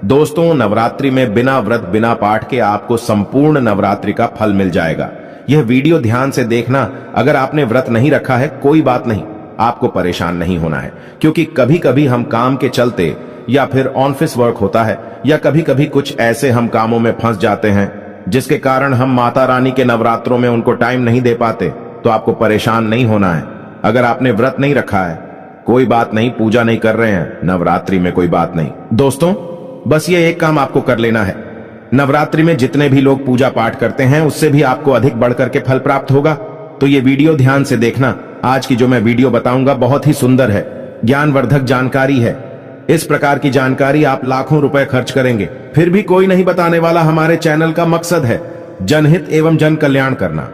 दोस्तों, नवरात्रि में बिना व्रत बिना पाठ के आपको संपूर्ण नवरात्रि का फल मिल जाएगा। यह वीडियो ध्यान से देखना। अगर आपने व्रत नहीं रखा है कोई बात नहीं, आपको परेशान नहीं होना है, क्योंकि कभी कभी हम काम के चलते या फिर ऑफिस वर्क होता है या कभी कभी कुछ ऐसे हम कामों में फंस जाते हैं जिसके कारण हम माता रानी के नवरात्रों में उनको टाइम नहीं दे पाते। तो आपको परेशान नहीं होना है। अगर आपने व्रत नहीं रखा है कोई बात नहीं, पूजा नहीं कर रहे हैं नवरात्रि में कोई बात नहीं। दोस्तों, बस ये एक काम आपको कर लेना है। नवरात्रि में जितने भी लोग पूजा पाठ करते हैं उससे भी आपको अधिक बढ़कर के फल प्राप्त होगा। तो ये वीडियो ध्यान से देखना। आज की जो मैं वीडियो बताऊंगा बहुत ही सुंदर है, ज्ञानवर्धक जानकारी है। इस प्रकार की जानकारी आप लाखों रुपए खर्च करेंगे फिर भी कोई नहीं बताने वाला। हमारे चैनल का मकसद है जनहित एवं जन कल्याण करना,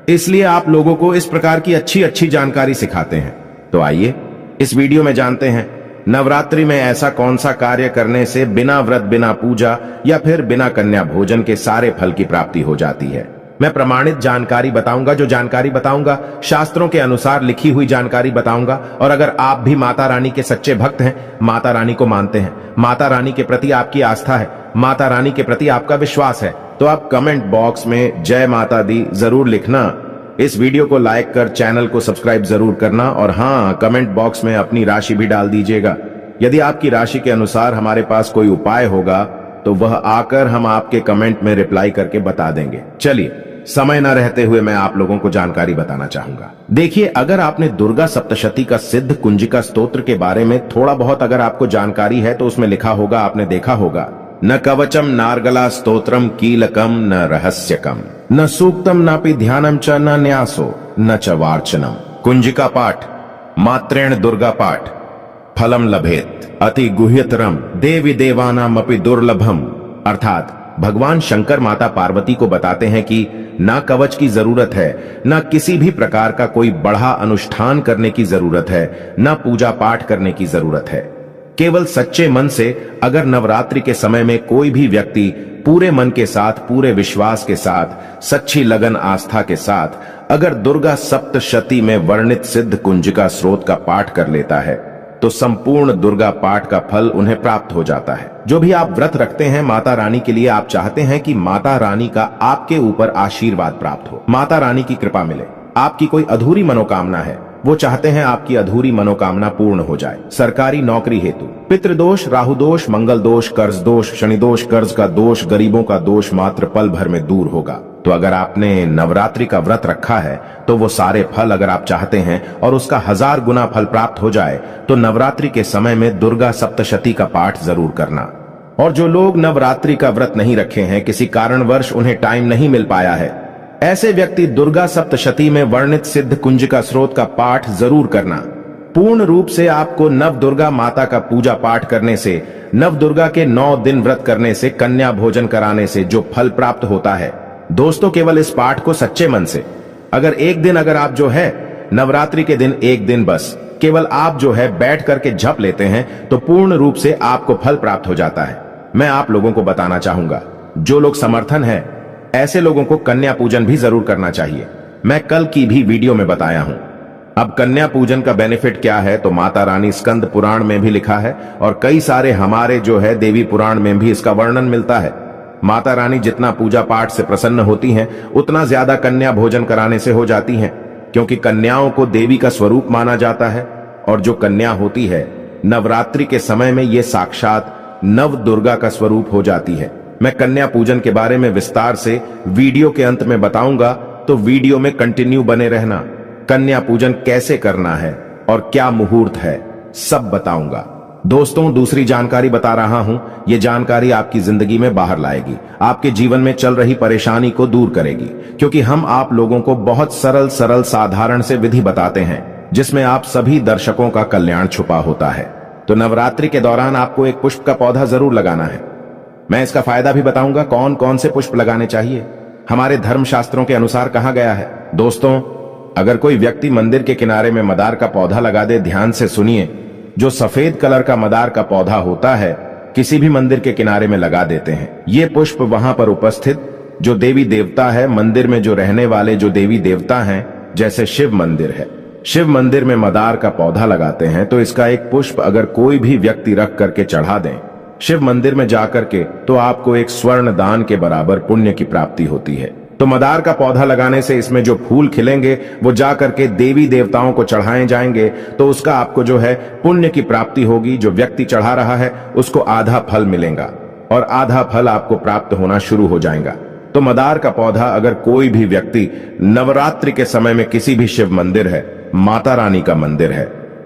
इसलिए आप लोगों को इस प्रकार की अच्छी अच्छी जानकारी सिखाते हैं। तो आइए इस वीडियो में जानते हैं नवरात्रि में ऐसा कौन सा कार्य करने से बिना व्रत बिना पूजा या फिर बिना कन्या भोजन के सारे फल की प्राप्ति हो जाती है। मैं प्रमाणित जानकारी बताऊंगा। जो जानकारी बताऊंगा शास्त्रों के अनुसार लिखी हुई जानकारी बताऊंगा। और अगर आप भी माता रानी के सच्चे भक्त हैं, माता रानी को मानते हैं, माता रानी के प्रति आपकी आस्था है, माता रानी के प्रति आपका विश्वास है, तो आप कमेंट बॉक्स में जय माता दी जरूर लिखना। इस वीडियो को लाइक कर चैनल को सब्सक्राइब जरूर करना। और हाँ, कमेंट बॉक्स में अपनी राशि भी डाल दीजिएगा। यदि आपकी राशि के अनुसार हमारे पास कोई उपाय होगा तो वह आकर हम आपके कमेंट में रिप्लाई करके बता देंगे। चलिए, समय न रहते हुए मैं आप लोगों को जानकारी बताना चाहूंगा। देखिए, अगर आपने दुर्गा सप्तशती का सिद्ध कुंजिका स्तोत्र के बारे में थोड़ा बहुत अगर आपको जानकारी है तो उसमें लिखा होगा, आपने देखा होगा, न कवचम नार्गला स्तोत्रम कीलकम न रहस्यकम न सूक्तम नापि ध्यानम च न न्यासो न च वार्चनम। कुंजिका पाठ मात्रेण दुर्गा पाठ फलम लभेत अति गुह्यतरम देवी देवानाम अपि दुर्लभम। अर्थात भगवान शंकर माता पार्वती को बताते हैं कि ना कवच की जरूरत है, ना किसी भी प्रकार का कोई बढ़ा अनुष्ठान करने की जरूरत है, ना पूजा पाठ करने की जरूरत है। केवल सच्चे मन से अगर नवरात्रि के समय में कोई भी व्यक्ति पूरे मन के साथ, पूरे विश्वास के साथ, सच्ची लगन आस्था के साथ अगर दुर्गा सप्तशती में वर्णित सिद्ध कुंजिका स्रोत का पाठ कर लेता है तो संपूर्ण दुर्गा पाठ का फल उन्हें प्राप्त हो जाता है। जो भी आप व्रत रखते हैं माता रानी के लिए, आप चाहते हैं कि माता रानी का आपके ऊपर आशीर्वाद प्राप्त हो, माता रानी की कृपा मिले। आपकी कोई अधूरी मनोकामना है, वो चाहते हैं आपकी अधूरी मनोकामना पूर्ण हो जाए। सरकारी नौकरी हेतु पितृदोष, राहु दोष, मंगल दोष, कर्ज दोष, शनि दोष, कर्ज का दोष, गरीबों का दोष मात्र पल भर में दूर होगा। तो अगर आपने नवरात्रि का व्रत रखा है तो वो सारे फल अगर आप चाहते हैं और उसका 1000 गुना फल प्राप्त हो जाए तो नवरात्रि के समय में दुर्गा सप्तशती का पाठ जरूर करना। और जो लोग नवरात्रि का व्रत नहीं रखे हैं, किसी कारणवश उन्हें टाइम नहीं मिल पाया है, ऐसे व्यक्ति दुर्गा सप्तशती में वर्णित सिद्ध कुंजिका स्रोत का पाठ जरूर करना। पूर्ण रूप से आपको नव दुर्गा माता का पूजा पाठ करने से, नव दुर्गा के 9 दिन व्रत करने से, कन्या भोजन कराने से जो फल प्राप्त होता है, दोस्तों केवल इस पाठ को सच्चे मन से अगर एक दिन अगर आप जो है नवरात्रि के दिन एक दिन बस केवल आप जो है बैठ करके जप लेते हैं तो पूर्ण रूप से आपको फल प्राप्त हो जाता है। मैं आप लोगों को बताना चाहूंगा, जो लोग समर्थन है ऐसे लोगों को कन्या पूजन भी जरूर करना चाहिए। मैं कल की भी वीडियो में बताया हूं। अब कन्या पूजन का बेनिफिट क्या है तो माता रानी स्कंद पुराण में भी लिखा है और कई सारे हमारे जो है देवी पुराण में भी इसका वर्णन मिलता है। माता रानी जितना पूजा पाठ से प्रसन्न होती हैं उतना ज्यादा कन्या भोजन कराने से हो जाती हैं, क्योंकि कन्याओं को देवी का स्वरूप माना जाता है। और जो कन्या होती है नवरात्रि के समय में ये साक्षात नव दुर्गा का स्वरूप हो जाती है। मैं कन्या पूजन के बारे में विस्तार से वीडियो के अंत में बताऊंगा, तो वीडियो में कंटिन्यू बने रहना। कन्या पूजन कैसे करना है और क्या मुहूर्त है सब बताऊंगा। दोस्तों, दूसरी जानकारी बता रहा हूं, यह जानकारी आपकी जिंदगी में बाहर लाएगी, आपके जीवन में चल रही परेशानी को दूर करेगी, क्योंकि हम आप लोगों को बहुत सरल सरल साधारण से विधि बताते हैं जिसमें आप सभी दर्शकों का कल्याण छुपा होता है। तो नवरात्रि के दौरान आपको एक पुष्प का पौधा जरूर लगाना है। मैं इसका फायदा भी बताऊंगा, कौन कौन से पुष्प लगाने चाहिए, हमारे धर्मशास्त्रों के अनुसार कहा गया है। दोस्तों, अगर कोई व्यक्ति मंदिर के किनारे में मदार का पौधा लगा दे, ध्यान से सुनिए, जो सफेद कलर का मदार का पौधा होता है किसी भी मंदिर के किनारे में लगा देते हैं। ये पुष्प वहां पर उपस्थित जो देवी देवता है, मंदिर में जो रहने वाले जो देवी देवता हैं, जैसे शिव मंदिर है, शिव मंदिर में मदार का पौधा लगाते हैं तो इसका एक पुष्प अगर कोई भी व्यक्ति रख करके चढ़ा दें शिव मंदिर में जाकर के तो आपको एक स्वर्ण दान के बराबर पुण्य की प्राप्ति होती है। तो मदार का पौधा लगाने से इसमें जो फूल खिलेंगे वो जाकर के देवी देवताओं को चढ़ाए जाएंगे, तो उसका आपको जो है पुण्य की प्राप्ति होगी। जो व्यक्ति चढ़ा रहा है उसको आधा फल मिलेगा और आधा फल आपको प्राप्त होना शुरू हो जाएगा। तो मदार का पौधा अगर कोई भी व्यक्ति नवरात्रि के समय में किसी भी शिव मंदिर है, माता रानी का मंदिर है,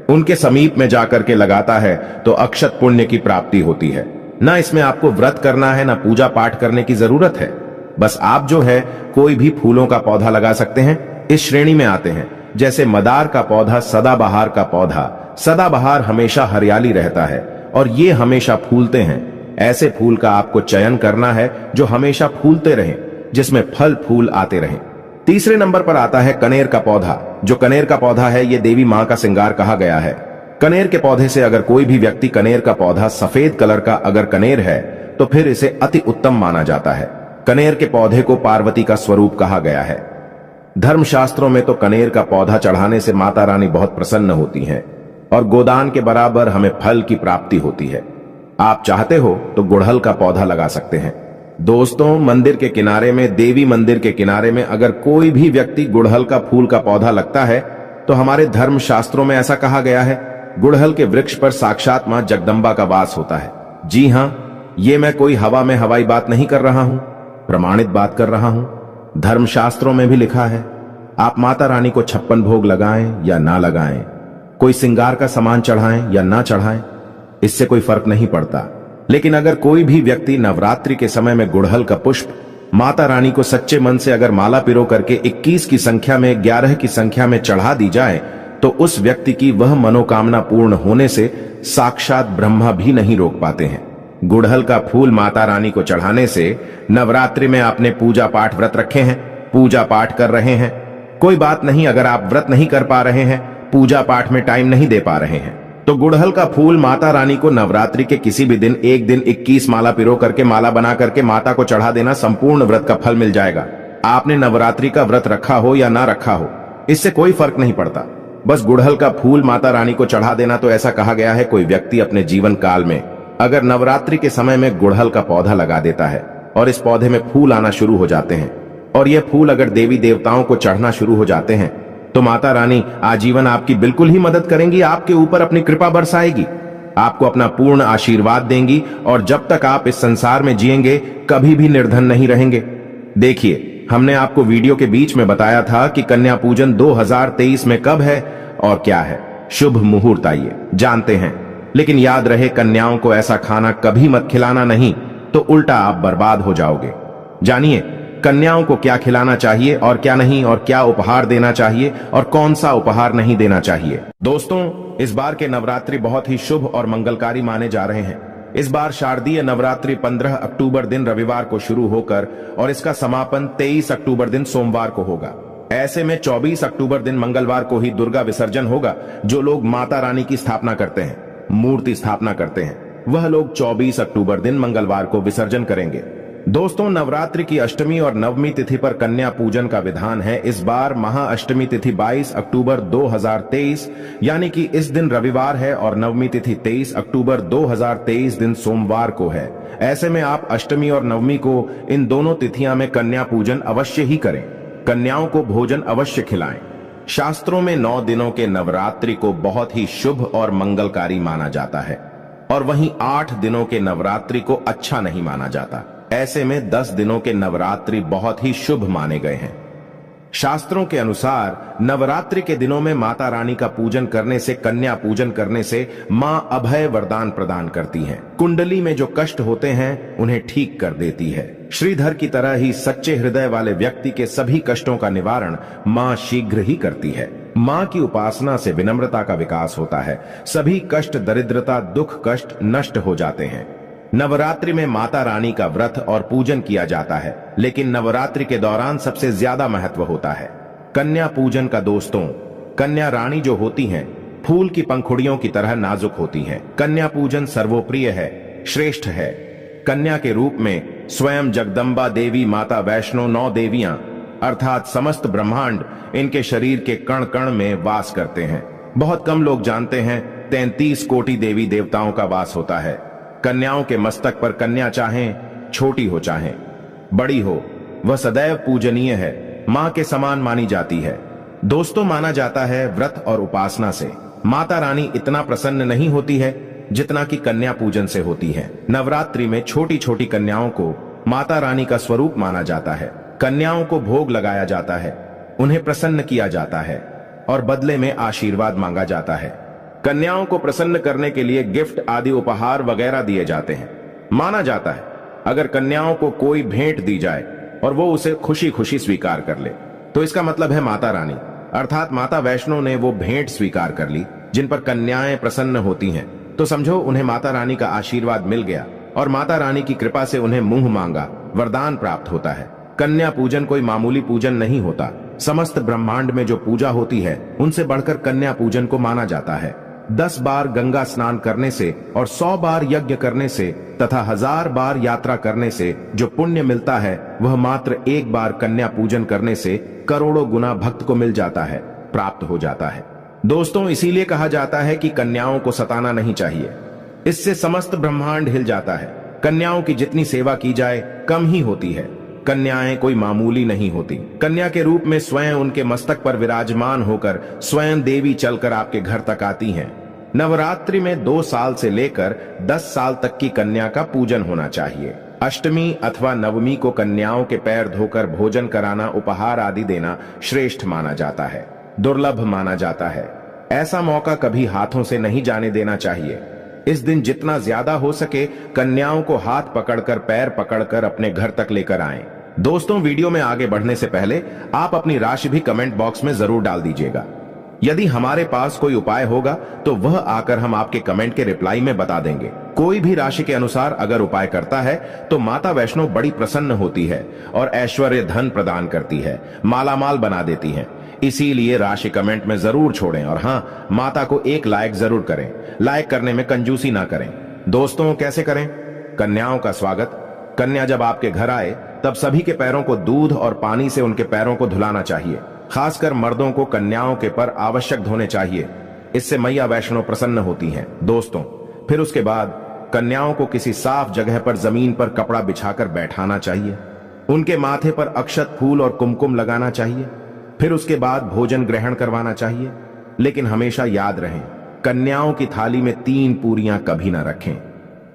उनके समीप में जाकर के लगाता है तो अक्षत पुण्य की प्राप्ति होती है। ना इसमें आपको व्रत करना है, ना पूजा पाठ करने की जरूरत है। बस आप जो है कोई भी फूलों का पौधा लगा सकते हैं। इस श्रेणी में आते हैं जैसे मदार का पौधा, सदाबहार का पौधा। सदाबहार हमेशा हरियाली रहता है और ये हमेशा फूलते हैं। ऐसे फूल का आपको चयन करना है जो हमेशा फूलते रहें, जिसमें फल फूल आते रहें। तीसरे नंबर पर आता है कनेर का पौधा। जो कनेर का पौधा है ये देवी मां का श्रृंगार कहा गया है। कनेर के पौधे से अगर कोई भी व्यक्ति कनेर का पौधा सफेद कलर का अगर कनेर है तो फिर इसे अति उत्तम माना जाता है। कनेर के पौधे को पार्वती का स्वरूप कहा गया है। धर्मशास्त्रों में तो कनेर का पौधा चढ़ाने से माता रानी बहुत प्रसन्न होती हैं और गोदान के बराबर हमें फल की प्राप्ति होती है। आप चाहते हो तो गुड़हल का पौधा लगा सकते हैं। दोस्तों, मंदिर के किनारे में, देवी मंदिर के किनारे में अगर कोई भी व्यक्ति गुड़हल का फूल का पौधा लगता है तो हमारे धर्म शास्त्रों में ऐसा कहा गया है, गुड़हल के वृक्ष पर साक्षात मां जगदम्बा का वास होता है। जी हां, ये मैं कोई हवा में हवाई बात नहीं कर रहा हूं, प्रमाणित बात कर रहा हूं। धर्मशास्त्रों में भी लिखा है। आप माता रानी को 56 भोग लगाएं या ना लगाएं, कोई श्रृंगार का सामान चढ़ाएं या ना चढ़ाएं, इससे कोई फर्क नहीं पड़ता। लेकिन अगर कोई भी व्यक्ति नवरात्रि के समय में गुड़हल का पुष्प माता रानी को सच्चे मन से अगर माला पिरो करके 21 की संख्या में, 11 की संख्या में चढ़ा दी जाए तो उस व्यक्ति की वह मनोकामना पूर्ण होने से साक्षात ब्रह्मा भी नहीं रोक पाते हैं। गुड़हल का फूल माता रानी को चढ़ाने से नवरात्रि में आपने पूजा पाठ व्रत रखे हैं, पूजा पाठ कर रहे हैं, कोई बात नहीं। अगर आप व्रत नहीं कर पा रहे हैं, पूजा पाठ में टाइम नहीं दे पा रहे हैं, तो गुड़हल का फूल माता रानी को नवरात्रि के किसी भी दिन, एक दिन 21 माला पिरो करके, माला बना करके माता को चढ़ा देना, संपूर्ण व्रत का फल मिल जाएगा। आपने नवरात्रि का व्रत रखा हो या ना रखा हो, इससे कोई फर्क नहीं पड़ता। बस गुड़हल का फूल माता रानी को चढ़ा देना। तो ऐसा कहा गया है, कोई व्यक्ति अपने जीवन काल में अगर नवरात्रि के समय में गुड़हल का पौधा लगा देता है और इस पौधे में फूल आना शुरू हो जाते हैं और ये फूल अगर देवी देवताओं को चढ़ना शुरू हो जाते हैं तो माता रानी आजीवन आपकी बिल्कुल ही मदद करेंगी, आपके ऊपर अपनी कृपा बरसाएगी, आपको अपना पूर्ण आशीर्वाद देंगी और जब तक आप इस संसार में जिएंगे कभी भी निर्धन नहीं रहेंगे। देखिए, हमने आपको वीडियो के बीच में बताया था कि कन्या पूजन 2023 में कब है और क्या है। शुभ मुहूर्त आइए जानते हैं, लेकिन याद रहे कन्याओं को ऐसा खाना कभी मत खिलाना, नहीं तो उल्टा आप बर्बाद हो जाओगे। जानिए कन्याओं को क्या खिलाना चाहिए और क्या नहीं, और क्या उपहार देना चाहिए और कौन सा उपहार नहीं देना चाहिए। दोस्तों, इस बार के नवरात्रि बहुत ही शुभ और मंगलकारी माने जा रहे हैं। इस बार शारदीय नवरात्रि 15 अक्टूबर दिन रविवार को शुरू होकर और इसका समापन 23 अक्टूबर दिन सोमवार को होगा। ऐसे में 24 अक्टूबर दिन मंगलवार को ही दुर्गा विसर्जन होगा। जो लोग माता रानी की स्थापना करते हैं, मूर्ति स्थापना करते हैं, वह लोग 24 अक्टूबर दिन मंगलवार को विसर्जन करेंगे। दोस्तों, नवरात्रि की अष्टमी और नवमी तिथि पर कन्या पूजन का विधान है। इस बार महाअष्टमी तिथि 22 अक्टूबर 2023 यानी कि इस दिन रविवार है और नवमी तिथि 23 अक्टूबर 2023 दिन सोमवार को है। ऐसे में आप अष्टमी और नवमी को, इन दोनों तिथियां में कन्या पूजन अवश्य ही करें। कन्याओं को भोजन अवश्य खिलाएं। शास्त्रों में 9 दिनों के नवरात्रि को बहुत ही शुभ और मंगलकारी माना जाता है और वहीं 8 दिनों के नवरात्रि को अच्छा नहीं माना जाता। ऐसे में 10 दिनों के नवरात्रि बहुत ही शुभ माने गए हैं। शास्त्रों के अनुसार नवरात्रि के दिनों में माता रानी का पूजन करने से, कन्या पूजन करने से मां अभय वरदान प्रदान करती हैं। कुंडली में जो कष्ट होते हैं उन्हें ठीक कर देती है। श्रीधर की तरह ही सच्चे हृदय वाले व्यक्ति के सभी कष्टों का निवारण मां शीघ्र ही करती है। मां की उपासना से विनम्रता का विकास होता है। सभी कष्ट, दरिद्रता, दुख, कष्ट नष्ट हो जाते हैं। नवरात्रि में माता रानी का व्रत और पूजन किया जाता है, लेकिन नवरात्रि के दौरान सबसे ज्यादा महत्व होता है कन्या पूजन का। दोस्तों, कन्या रानी जो होती हैं, फूल की पंखुड़ियों की तरह नाजुक होती हैं। कन्या पूजन सर्वोप्रिय है, श्रेष्ठ है। कन्या के रूप में स्वयं जगदम्बा देवी, माता वैष्णो, 9 देवियां अर्थात समस्त ब्रह्मांड इनके शरीर के कण कण में वास करते हैं। बहुत कम लोग जानते हैं 33 कोटि देवी देवताओं का वास होता है। कन्याओं के मस्तक पर कन्या चाहें छोटी हो चाहें बड़ी हो, वह सदैव पूजनीय है, मां के समान मानी जाती है। दोस्तों, माना जाता है व्रत और उपासना से माता रानी इतना प्रसन्न नहीं होती है जितना कि कन्या पूजन से होती है। नवरात्रि में छोटी छोटी कन्याओं को माता रानी का स्वरूप माना जाता है। कन्याओं को भोग लगाया जाता है, उन्हें प्रसन्न किया जाता है और बदले में आशीर्वाद मांगा जाता है। कन्याओं को प्रसन्न करने के लिए गिफ्ट आदि उपहार वगैरह दिए जाते हैं। माना जाता है अगर कन्याओं को कोई भेंट दी जाए और वो उसे खुशी खुशी स्वीकार कर ले तो इसका मतलब है माता रानी अर्थात माता वैष्णो ने वो भेंट स्वीकार कर ली जिन पर कन्याएं प्रसन्न होती हैं, तो समझो उन्हें माता रानी का आशीर्वाद मिल गया और माता रानी की कृपा से उन्हें मुंह मांगा वरदान प्राप्त होता है। कन्या पूजन कोई मामूली पूजन नहीं होता। समस्त ब्रह्मांड में जो पूजा होती है उनसे बढ़कर कन्या पूजन को माना जाता है। 10 बार गंगा स्नान करने से और 100 बार यज्ञ करने से तथा 1000 बार यात्रा करने से जो पुण्य मिलता है वह मात्र एक बार कन्या पूजन करने से करोड़ों गुना भक्त को मिल जाता है, प्राप्त हो जाता है। दोस्तों, इसीलिए कहा जाता है कि कन्याओं को सताना नहीं चाहिए, इससे समस्त ब्रह्मांड हिल जाता है। कन्याओं की जितनी सेवा की जाए कम ही होती है। कन्याएं कोई मामूली नहीं होती। कन्या के रूप में स्वयं उनके मस्तक पर विराजमान होकर स्वयं देवी चलकर आपके घर तक आती हैं। नवरात्रि में 2 साल से लेकर 10 साल तक की कन्या का पूजन होना चाहिए। अष्टमी अथवा नवमी को कन्याओं के पैर धोकर भोजन कराना, उपहार आदि देना श्रेष्ठ माना जाता है, दुर्लभ माना जाता है। ऐसा मौका कभी हाथों से नहीं जाने देना चाहिए। इस दिन जितना ज्यादा हो सके कन्याओं को हाथ पकड़कर, पैर पकड़कर अपने घर तक लेकर आएं। दोस्तों, वीडियो में आगे बढ़ने से पहले आप अपनी राशि भी कमेंट बॉक्स में जरूर डाल दीजिएगा। यदि हमारे पास कोई उपाय होगा तो वह आकर हम आपके कमेंट के रिप्लाई में बता देंगे। कोई भी राशि के अनुसार अगर उपाय करता है तो माता वैष्णो बड़ी प्रसन्न होती है और ऐश्वर्य धन प्रदान करती है, मालामाल बना देती है। इसीलिए राशि कमेंट में जरूर छोड़ें और हाँ, माता को एक लाइक जरूर करें। लाइक करने में कंजूसी ना करें। दोस्तों, कैसे करें? कन्याओं का स्वागत। कन्या जब आपके घर आए तब सभी के पैरों को दूध और पानी से उनके पैरों को धुलाना चाहिए। खासकर मर्दों को कन्याओं के पर आवश्यक धोने चाहिए, इससे मैया वैष्णो प्रसन्न होती हैं। दोस्तों, फिर उसके बाद कन्याओं को किसी साफ जगह पर जमीन पर कपड़ा बिछाकर बैठाना चाहिए। उनके माथे पर अक्षत, फूल और कुमकुम लगाना चाहिए। फिर उसके बाद भोजन ग्रहण करवाना चाहिए। लेकिन हमेशा याद रहे, कन्याओं की थाली में 3 पूरियां कभी ना रखें।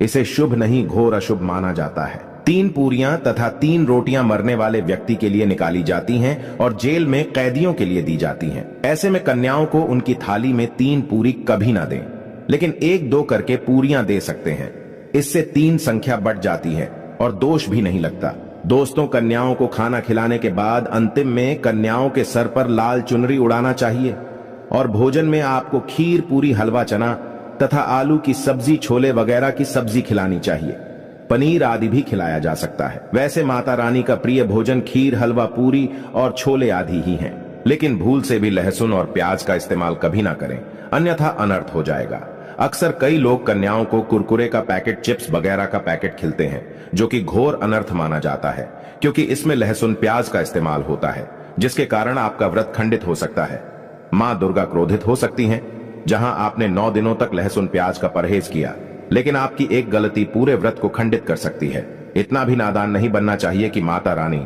इसे शुभ नहीं, घोर अशुभ माना जाता है। 3 पूरियां तथा 3 रोटियां मरने वाले व्यक्ति के लिए निकाली जाती हैं और जेल में कैदियों के लिए दी जाती हैं। ऐसे में कन्याओं को उनकी थाली में 3 पूरी कभी ना दें, लेकिन 1-2 करके पूरियां दे सकते हैं। इससे 3 संख्या बढ़ जाती है और दोष भी नहीं लगता। दोस्तों, कन्याओं को खाना खिलाने के बाद अंतिम में कन्याओं के सर पर लाल चुनरी उड़ाना चाहिए और भोजन में आपको खीर, पूरी, हलवा, चना तथा आलू की सब्जी, छोले वगैरह की सब्जी खिलानी चाहिए। पनीर आदि भी खिलाया जा सकता है। वैसे माता रानी का प्रिय भोजन खीर, हलवा, पूरी और छोले आदि ही हैं। लेकिन भूल से भी लहसुन और प्याज का इस्तेमाल कभी ना करें, अन्यथा अनर्थ हो जाएगा। अक्सर कई लोग कन्याओं को कुरकुरे का पैकेट, चिप्स वगैरह का पैकेट खिलाते हैं, जो कि घोर अनर्थ माना जाता है, क्योंकि इसमें लहसुन, प्याज का इस्तेमाल होता है, जिसके कारण आपका व्रत खंडित हो सकता है। मां दुर्गा क्रोधित हो सकती हैं। जहां आपने 9 दिनों तक लहसुन प्याज का परहेज किया, लेकिन आपकी एक गलती पूरे व्रत को खंडित कर सकती है। इतना भी नादान नहीं बनना चाहिए कि माता रानी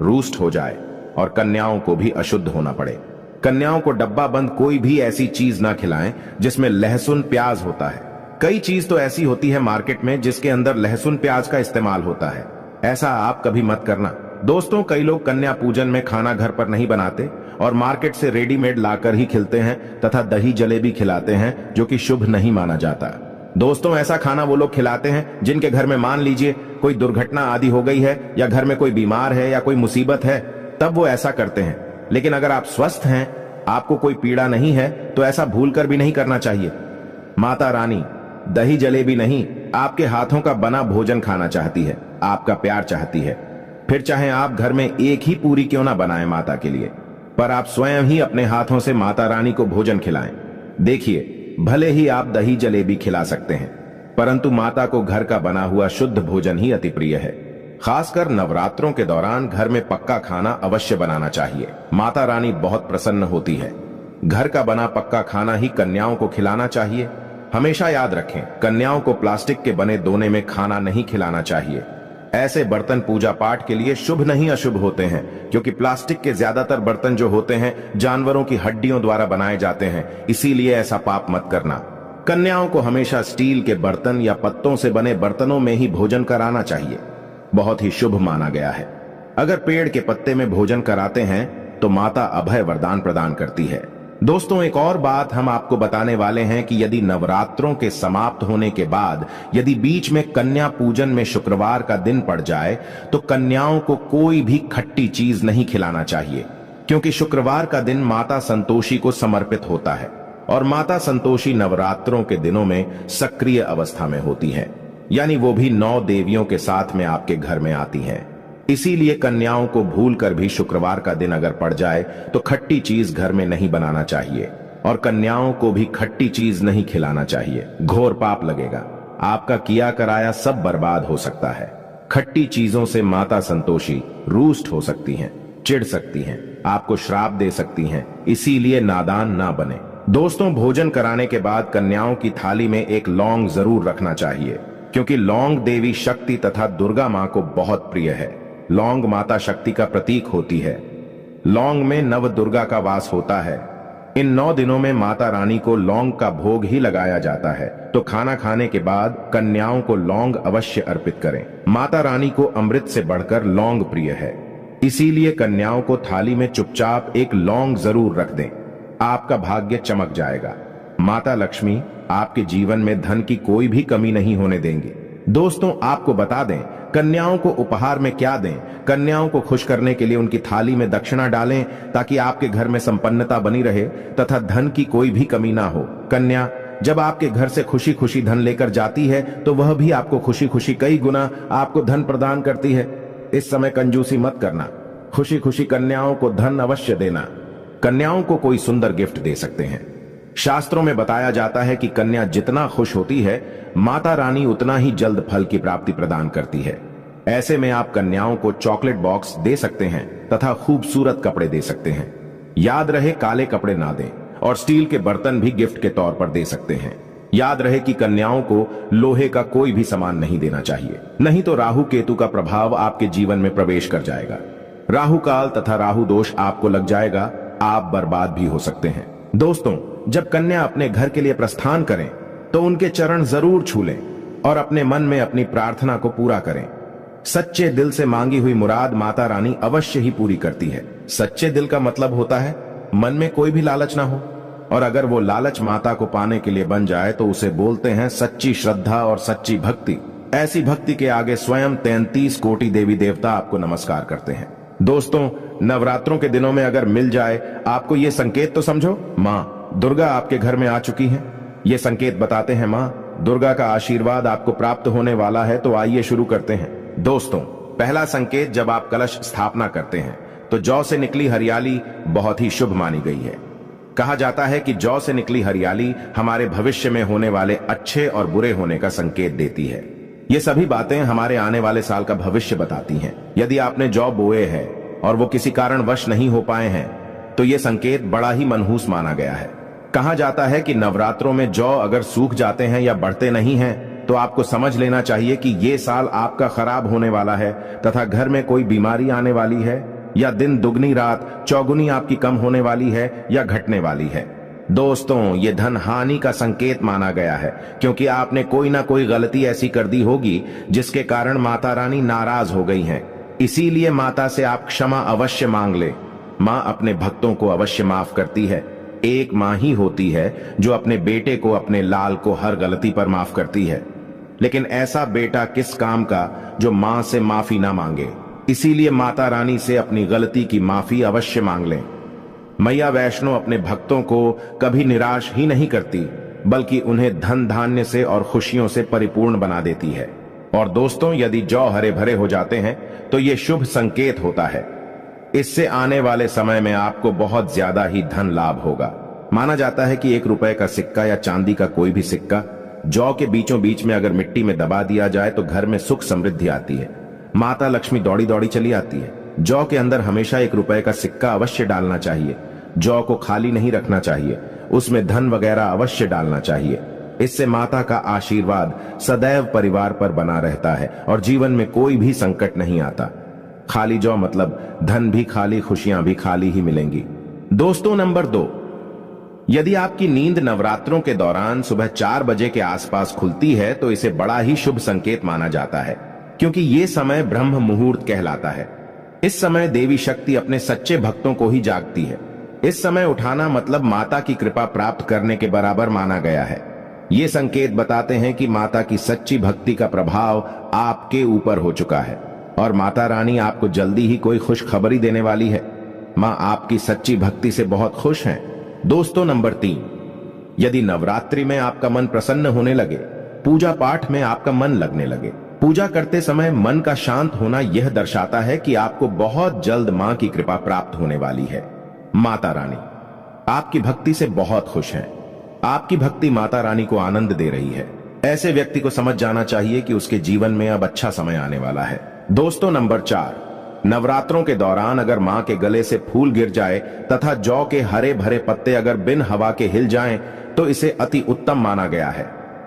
रूष्ट हो जाए और कन्याओं को भी अशुद्ध होना पड़े। कन्याओं को डब्बा बंद कोई भी ऐसी चीज ना खिलाएं जिसमें लहसुन, प्याज होता है। कई चीज तो ऐसी होती है मार्केट में जिसके अंदर लहसुन, प्याज का इस्तेमाल होता है। ऐसा आप कभी मत करना। दोस्तों, कई लोग कन्या पूजन में खाना घर पर नहीं बनाते और मार्केट से रेडीमेड लाकर ही खिलाते हैं तथा दही जलेबी खिलाते हैं, जो कि शुभ नहीं माना जाता। दोस्तों, ऐसा खाना वो लोग खिलाते हैं जिनके घर में मान लीजिए कोई दुर्घटना आदि हो गई है या घर में कोई बीमार है या कोई मुसीबत है, तब वो ऐसा करते हैं। लेकिन अगर आप स्वस्थ हैं, आपको कोई पीड़ा नहीं है, तो ऐसा भूलकर भी नहीं करना चाहिए। माता रानी दही जलेबी नहीं, आपके हाथों का बना भोजन खाना चाहती है, आपका प्यार चाहती है। फिर चाहे आप घर में एक ही पूरी क्यों ना बनाएं माता के लिए, पर आप स्वयं ही अपने हाथों से माता रानी को भोजन खिलाएं। देखिए, भले ही आप दही जलेबी खिला सकते हैं, परंतु माता को घर का बना हुआ शुद्ध भोजन ही अति प्रिय है। खासकर नवरात्रों के दौरान घर में पक्का खाना अवश्य बनाना चाहिए। माता रानी बहुत प्रसन्न होती है। घर का बना पक्का खाना ही कन्याओं को खिलाना चाहिए। हमेशा याद रखें, कन्याओं को प्लास्टिक के बने दोने में खाना नहीं खिलाना चाहिए। ऐसे बर्तन पूजा पाठ के लिए शुभ नहीं अशुभ होते हैं, क्योंकि प्लास्टिक के ज्यादातर बर्तन जो होते हैं जानवरों की हड्डियों द्वारा बनाए जाते हैं, इसीलिए ऐसा पाप मत करना। कन्याओं को हमेशा स्टील के बर्तन या पत्तों से बने बर्तनों में ही भोजन कराना चाहिए, बहुत ही शुभ माना गया है। अगर पेड़ के पत्ते में भोजन कराते हैं तो माता अभय वरदान प्रदान करती है। दोस्तों, एक और बात हम आपको बताने वाले हैं कि यदि नवरात्रों के समाप्त होने के बाद यदि बीच में कन्या पूजन में शुक्रवार का दिन पड़ जाए तो कन्याओं को कोई भी खट्टी चीज नहीं खिलाना चाहिए, क्योंकि शुक्रवार का दिन माता संतोषी को समर्पित होता है और माता संतोषी नवरात्रों के दिनों में सक्रिय अवस्था में होती है, यानी वो भी 9 देवियों के साथ में आपके घर में आती हैं। इसीलिए कन्याओं को भूलकर भी शुक्रवार का दिन अगर पड़ जाए तो खट्टी चीज घर में नहीं बनाना चाहिए और कन्याओं को भी खट्टी चीज नहीं खिलाना चाहिए, घोर पाप लगेगा। आपका किया कराया सब बर्बाद हो सकता है। खट्टी चीजों से माता संतोषी रूष्ट हो सकती हैं, चिढ़ सकती हैं, आपको श्राप दे सकती हैं, इसीलिए नादान ना बने। दोस्तों, भोजन कराने के बाद कन्याओं की थाली में एक लौंग जरूर रखना चाहिए, क्योंकि लौंग देवी शक्ति तथा दुर्गा मां को बहुत प्रिय है। लौंग माता शक्ति का प्रतीक होती है। लौंग में नव दुर्गा का वास होता है। इन 9 दिनों में माता रानी को लौंग का भोग ही लगाया जाता है, तो खाना खाने के बाद कन्याओं को लौंग अवश्य अर्पित करें। माता रानी को अमृत से बढ़कर लौंग प्रिय है, इसीलिए कन्याओं को थाली में चुपचाप एक लौंग जरूर रख दें। आपका भाग्य चमक जाएगा। माता लक्ष्मी आपके जीवन में धन की कोई भी कमी नहीं होने देंगे। दोस्तों, आपको बता दें, कन्याओं को उपहार में क्या दें। कन्याओं को खुश करने के लिए उनकी थाली में दक्षिणा डालें, ताकि आपके घर में संपन्नता बनी रहे तथा धन की कोई भी कमी ना हो। कन्या जब आपके घर से खुशी खुशी धन लेकर जाती है तो वह भी आपको खुशी खुशी कई गुना आपको धन प्रदान करती है। इस समय कंजूसी मत करना, खुशी खुशी कन्याओं को धन अवश्य देना। कन्याओं को कोई सुंदर गिफ्ट दे सकते हैं। शास्त्रों में बताया जाता है कि कन्या जितना खुश होती है, माता रानी उतना ही जल्द फल की प्राप्ति प्रदान करती है। ऐसे में आप कन्याओं को चॉकलेट बॉक्स दे सकते हैं तथा खूबसूरत कपड़े दे सकते हैं। याद रहे, काले कपड़े ना दें और स्टील के बर्तन भी गिफ्ट के तौर पर दे सकते हैं। याद रहे कि कन्याओं को लोहे का कोई भी सामान नहीं देना चाहिए, नहीं तो राहु केतु का प्रभाव आपके जीवन में प्रवेश कर जाएगा। राहु काल तथा राहु दोष आपको लग जाएगा, आप बर्बाद भी हो सकते हैं। दोस्तों, जब कन्या अपने घर के लिए प्रस्थान करें तो उनके चरण जरूर छू लें और अपने मन में अपनी प्रार्थना को पूरा करें। सच्चे दिल से मांगी हुई मुराद माता रानी अवश्य ही पूरी करती है। सच्चे दिल का मतलब होता है मन में कोई भी लालच ना हो, और अगर वो लालच माता को पाने के लिए बन जाए तो उसे बोलते हैं सच्ची श्रद्धा और सच्ची भक्ति। ऐसी भक्ति के आगे स्वयं 33 कोटि देवी देवता आपको नमस्कार करते हैं। दोस्तों, नवरात्रों के दिनों में अगर मिल जाए आपको ये संकेत तो समझो, माँ दुर्गा आपके घर में आ चुकी हैं। ये संकेत बताते हैं माँ दुर्गा का आशीर्वाद आपको प्राप्त होने वाला है। तो आइए शुरू करते हैं। दोस्तों, पहला संकेत, जब आप कलश स्थापना करते हैं तो जौ से निकली हरियाली बहुत ही शुभ मानी गई है। कहा जाता है कि जौ से निकली हरियाली हमारे भविष्य में होने वाले अच्छे और बुरे होने का संकेत देती है। ये सभी बातें हमारे आने वाले साल का भविष्य बताती हैं। यदि आपने जौ बोए हैं और वो किसी कारणवश नहीं हो पाए हैं तो ये संकेत बड़ा ही मनहूस माना गया है। कहा जाता है कि नवरात्रों में जौ अगर सूख जाते हैं या बढ़ते नहीं हैं तो आपको समझ लेना चाहिए कि ये साल आपका खराब होने वाला है तथा घर में कोई बीमारी आने वाली है, या दिन दुगनी रात चौगुनी आपकी कम होने वाली है या घटने वाली है। दोस्तों, ये धन हानि का संकेत माना गया है, क्योंकि आपने कोई ना कोई गलती ऐसी कर दी होगी जिसके कारण माता रानी नाराज हो गई हैं। इसीलिए माता से आप क्षमा अवश्य मांग ले। माँ अपने भक्तों को अवश्य माफ करती है। एक माँ ही होती है जो अपने बेटे को, अपने लाल को हर गलती पर माफ करती है, लेकिन ऐसा बेटा किस काम का जो माँ से माफी ना मांगे। इसीलिए माता रानी से अपनी गलती की माफी अवश्य मांग लें। मैया वैष्णो अपने भक्तों को कभी निराश ही नहीं करती, बल्कि उन्हें धन धान्य से और खुशियों से परिपूर्ण बना देती है। और दोस्तों, यदि जौ हरे भरे हो जाते हैं तो ये शुभ संकेत होता है। इससे आने वाले समय में आपको बहुत ज्यादा ही धन लाभ होगा। माना जाता है कि 1 रुपए का सिक्का या चांदी का कोई भी सिक्का जौ के बीचों बीच में अगर मिट्टी में दबा दिया जाए तो घर में सुख समृद्धि आती है। माता लक्ष्मी दौड़ी दौड़ी चली आती है। जौ के अंदर हमेशा 1 रुपए का सिक्का अवश्य डालना चाहिए। जौ को खाली नहीं रखना चाहिए, उसमें धन वगैरह अवश्य डालना चाहिए। इससे माता का आशीर्वाद सदैव परिवार पर बना रहता है और जीवन में कोई भी संकट नहीं आता। खाली जौ मतलब धन भी खाली, खुशियां भी खाली ही मिलेंगी। दोस्तों नंबर 2, यदि आपकी नींद नवरात्रों के दौरान सुबह 4 बजे के आसपास खुलती है तो इसे बड़ा ही शुभ संकेत माना जाता है, क्योंकि ये समय ब्रह्म मुहूर्त कहलाता है। इस समय देवी शक्ति अपने सच्चे भक्तों को ही जागती है। इस समय उठाना मतलब माता की कृपा प्राप्त करने के बराबर माना गया है। ये संकेत बताते हैं कि माता की सच्ची भक्ति का प्रभाव आपके ऊपर हो चुका है और माता रानी आपको जल्दी ही कोई खुशखबरी देने वाली है। माँ आपकी सच्ची भक्ति से बहुत खुश हैं। दोस्तों नंबर 3, यदि नवरात्रि में आपका मन प्रसन्न होने लगे, पूजा पाठ में आपका मन लगने लगे, पूजा करते समय मन का शांत होना यह दर्शाता है कि आपको बहुत जल्द मां की कृपा प्राप्त होने वाली है। माता रानी आपकी भक्ति से बहुत खुश हैं। आपकी भक्ति माता रानी को आनंद दे रही है। ऐसे व्यक्ति को समझ जाना चाहिए कि उसके जीवन में अब अच्छा समय आने वाला है। दोस्तों नंबर 4, नवरात्रों के दौरान अगर मां के गले से फूल गिर जाए तथा जौ के हरे भरे पत्ते अगर बिन हवा के हिल जाएं, तो इसे अति उत्तम माना गया है।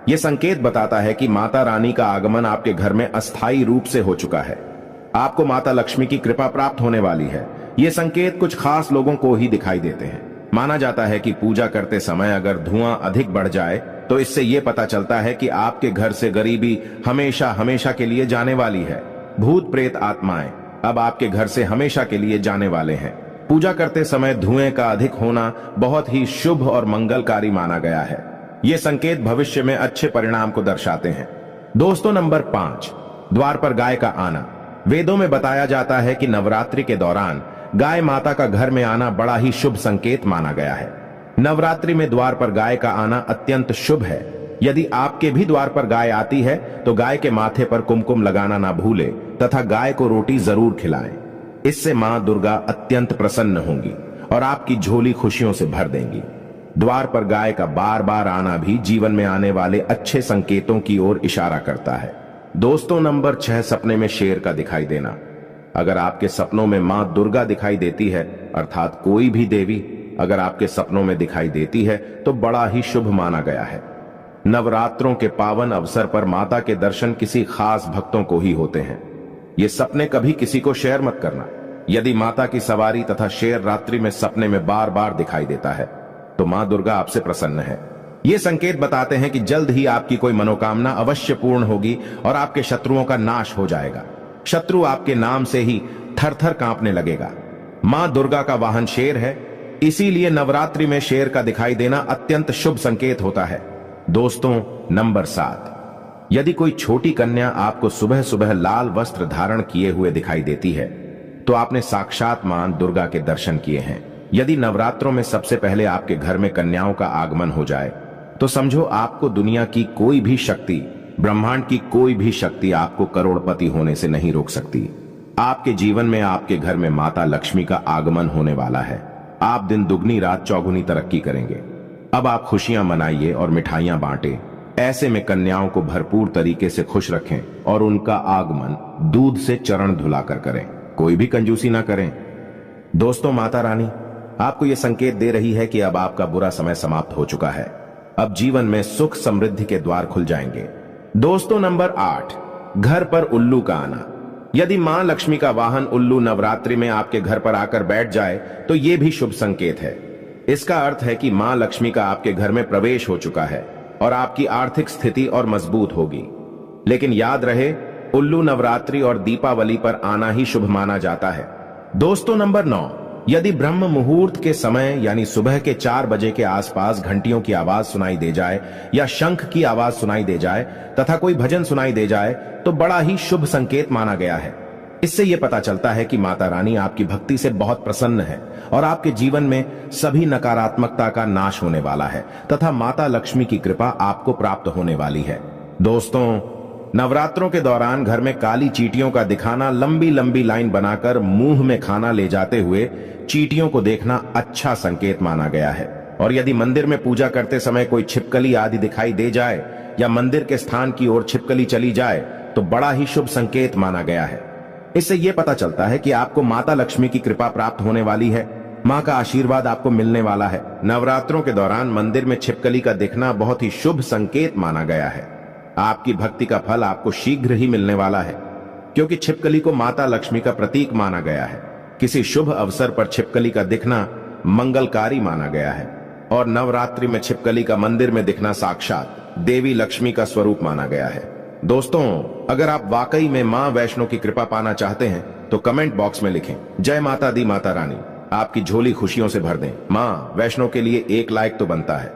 यह संकेत बताता है कि माता रानी का आगमन आपके घर में अस्थायी रूप से हो चुका है। आपको माता लक्ष्मी की कृपा प्राप्त होने वाली है। ये संकेत कुछ खास लोगों को ही दिखाई देते हैं। माना जाता है कि पूजा करते समय अगर धुआं अधिक बढ़ जाए तो इससे यह पता चलता है कि आपके घर से गरीबी हमेशा हमेशा के लिए जाने वाली है। भूत प्रेत आत्माएं अब आपके घर से हमेशा के लिए जाने वाले हैं। पूजा करते समय धुएं का अधिक होना बहुत ही शुभ और मंगलकारी माना गया है। ये संकेत भविष्य में अच्छे परिणाम को दर्शाते हैं। दोस्तों नंबर 5, द्वार पर गाय का आना। वेदों में बताया जाता है कि नवरात्रि के दौरान गाय माता का घर में आना बड़ा ही शुभ संकेत माना गया है। नवरात्रि में द्वार पर गाय का आना अत्यंत शुभ है। यदि आपके भी द्वार पर गाय आती है तो गाय के माथे पर कुमकुम लगाना ना भूले तथा गाय को रोटी जरूर खिलाएं। इससे मां दुर्गा अत्यंत प्रसन्न होंगी और आपकी झोली खुशियों से भर देंगी। द्वार पर गाय का बार बार आना भी जीवन में आने वाले अच्छे संकेतों की ओर इशारा करता है। दोस्तों नंबर 6, सपने में शेर का दिखाई देना। अगर आपके सपनों में मां दुर्गा दिखाई देती है, अर्थात कोई भी देवी अगर आपके सपनों में दिखाई देती है तो बड़ा ही शुभ माना गया है। नवरात्रों के पावन अवसर पर माता के दर्शन किसी खास भक्तों को ही होते हैं। ये सपने कभी किसी को शेयर मत करना। यदि माता की सवारी तथा शेर रात्रि में सपने में बार बार दिखाई देता है तो मां दुर्गा आपसे प्रसन्न है। ये संकेत बताते हैं कि जल्द ही आपकी कोई मनोकामना अवश्य पूर्ण होगी और आपके शत्रुओं का नाश हो जाएगा। शत्रु आपके नाम से ही थर थर कांपने लगेगा। मां दुर्गा का वाहन शेर है, इसीलिए नवरात्रि में शेर का दिखाई देना अत्यंत शुभ संकेत होता है। दोस्तों नंबर 7, यदि कोई छोटी कन्या आपको सुबह सुबह लाल वस्त्र धारण किए हुए दिखाई देती है तो आपने साक्षात मां दुर्गा के दर्शन किए हैं। यदि नवरात्रों में सबसे पहले आपके घर में कन्याओं का आगमन हो जाए तो समझो आपको दुनिया की कोई भी शक्ति, ब्रह्मांड की कोई भी शक्ति आपको करोड़पति होने से नहीं रोक सकती। आपके जीवन में आपके घर में माता लक्ष्मी का आगमन होने वाला है। आप दिन दुगनी रात चौगुनी तरक्की करेंगे। अब आप खुशियां मनाइए और मिठाइयां बांटे। ऐसे में कन्याओं को भरपूर तरीके से खुश रखें और उनका आगमन दूध से चरण धुलाकर करें, कोई भी कंजूसी ना करें। दोस्तों माता रानी आपको यह संकेत दे रही है कि अब आपका बुरा समय समाप्त हो चुका है। अब जीवन में सुख समृद्धि के द्वार खुल जाएंगे। दोस्तों नंबर 8, घर पर उल्लू का आना। यदि मां लक्ष्मी का वाहन उल्लू नवरात्रि में आपके घर पर आकर बैठ जाए तो यह भी शुभ संकेत है। इसका अर्थ है कि मां लक्ष्मी का आपके घर में प्रवेश हो चुका है और आपकी आर्थिक स्थिति और मजबूत होगी। लेकिन याद रहे, उल्लू नवरात्रि और दीपावली पर आना ही शुभ माना जाता है। दोस्तों नंबर 9, यदि ब्रह्म मुहूर्त के समय यानी सुबह के 4 बजे के आसपास घंटियों की आवाज सुनाई दे जाए या शंख की आवाज सुनाई दे जाए तथा कोई भजन सुनाई दे जाए तो बड़ा ही शुभ संकेत माना गया है। इससे यह पता चलता है कि माता रानी आपकी भक्ति से बहुत प्रसन्न है और आपके जीवन में सभी नकारात्मकता का नाश होने वाला है तथा माता लक्ष्मी की कृपा आपको प्राप्त होने वाली है। दोस्तों नवरात्रों के दौरान घर में काली चींटियों का दिखाना, लंबी लंबी लाइन बनाकर मुंह में खाना ले जाते हुए चींटियों को देखना अच्छा संकेत माना गया है। और यदि मंदिर में पूजा करते समय कोई छिपकली आदि दिखाई दे जाए या मंदिर के स्थान की ओर छिपकली चली जाए तो बड़ा ही शुभ संकेत माना गया है। इससे यह पता चलता है कि आपको माता लक्ष्मी की कृपा प्राप्त होने वाली है। माँ का आशीर्वाद आपको मिलने वाला है। नवरात्रों के दौरान मंदिर में छिपकली का दिखना बहुत ही शुभ संकेत माना गया है। आपकी भक्ति का फल आपको शीघ्र ही मिलने वाला है, क्योंकि छिपकली को माता लक्ष्मी का प्रतीक माना गया है। किसी शुभ अवसर पर छिपकली का दिखना मंगलकारी माना गया है और नवरात्रि में छिपकली का मंदिर में दिखना साक्षात देवी लक्ष्मी का स्वरूप माना गया है। दोस्तों, अगर आप वाकई में मां वैष्णो की कृपा पाना चाहते हैं तो कमेंट बॉक्स में लिखें, जय माता दी माता रानी। आपकी झोली खुशियों से भर दें। मां वैष्णो के लिए एक लाइक तो बनता है।